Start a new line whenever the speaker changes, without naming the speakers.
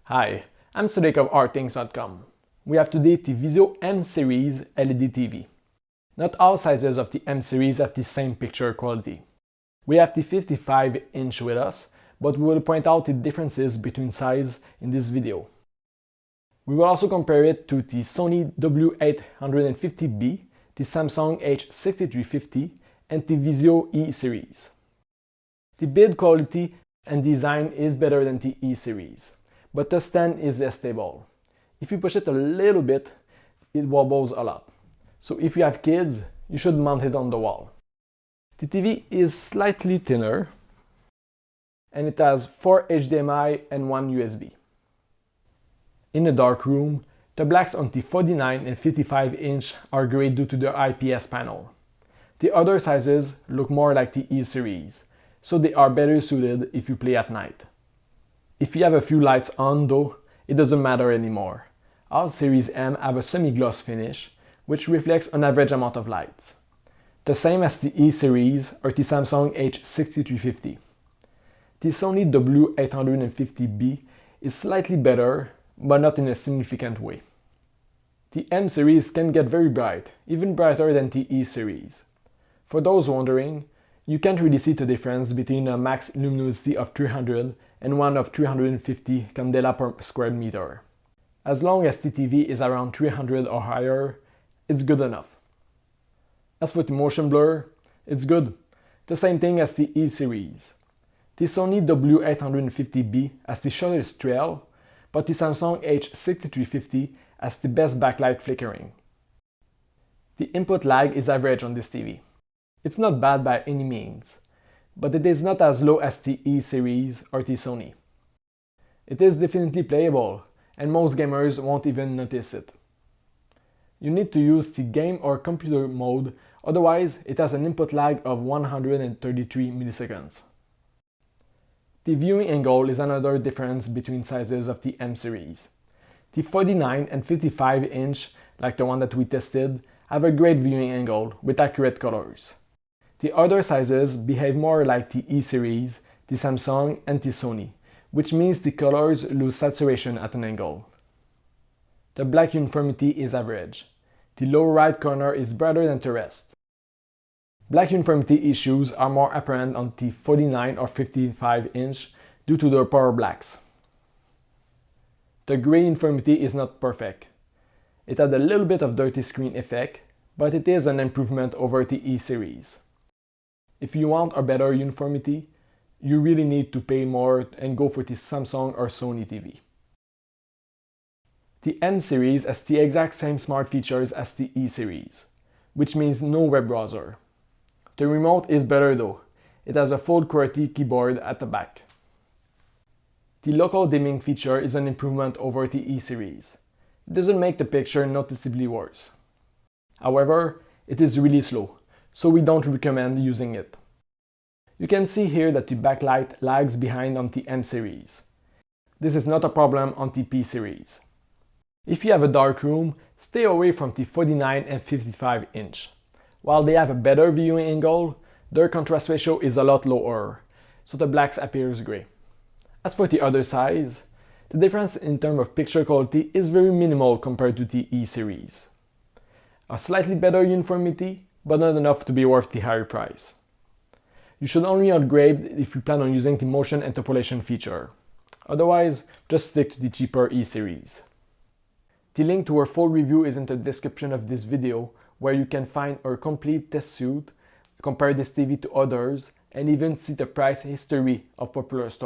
Hi, I'm Sadiq of OurThings.com. We have today the Vizio M series LED TV. Not all sizes of the M series have the same picture quality. We have the 55-inch with us, but we will point out the differences between size in this video. We will also compare it to the Sony W850B, the Samsung H6350, and the Vizio E series. The build quality and design is better than the E series, but the stand is less stable. If you push it a little bit, it wobbles a lot. So if you have kids, you should mount it on the wall. The TV is slightly thinner, and it has 4 HDMI and 1 USB. In a dark room, the blacks on the 49 and 55-inch are great due to the IPS panel. The other sizes look more like the E series, so they are better suited if you play at night. If you have a few lights on though, it doesn't matter anymore. All Series M have a semi-gloss finish, which reflects an average amount of lights. The same as the E series or the Samsung H6350. The Sony W850B is slightly better, but not in a significant way. The M series can get very bright, even brighter than the E series. For those wondering, you can't really see the difference between a max luminosity of 300 and one of 350 candela per square meter. As long as the TV is around 300 or higher, it's good enough. As for the motion blur, it's good. The same thing as the E series. The Sony W850B has the shortest trail, but the Samsung H6350 has the best backlight flickering. The input lag is average on this TV. It's not bad by any means, but it is not as low as the E series or the Sony. It is definitely playable, and most gamers won't even notice it. You need to use the game or computer mode, otherwise it has an input lag of 133 milliseconds. The viewing angle is another difference between sizes of the M series. The 49 and 55-inch, like the one that we tested, have a great viewing angle with accurate colors. The other sizes behave more like the E series, the Samsung, and the Sony, which means the colors lose saturation at an angle. The black uniformity is average. The lower right corner is brighter than the rest. Black uniformity issues are more apparent on the 49 or 55-inch due to their power blacks. The gray uniformity is not perfect. It had a little bit of dirty screen effect, but it is an improvement over the E series. If you want a better uniformity, you really need to pay more and go for the Samsung or Sony TV. The M series has the exact same smart features as the E series, which means no web browser. The remote is better though. It has a full QWERTY keyboard at the back. The local dimming feature is an improvement over the E series. It doesn't make the picture noticeably worse. However, it is really slow, so we don't recommend using it. You can see here that the backlight lags behind on the M series. This is not a problem on the P series. If you have a dark room, stay away from the 49 and 55-inch. While they have a better viewing angle, their contrast ratio is a lot lower, so the blacks appears gray. As for the other size, the difference in terms of picture quality is very minimal compared to the E series. A slightly better uniformity, but not enough to be worth the higher price. You should only upgrade if you plan on using the motion interpolation feature. Otherwise, just stick to the cheaper E series. The link to our full review is in the description of this video, where you can find our complete test suite, compare this TV to others, and even see the price history of popular stores.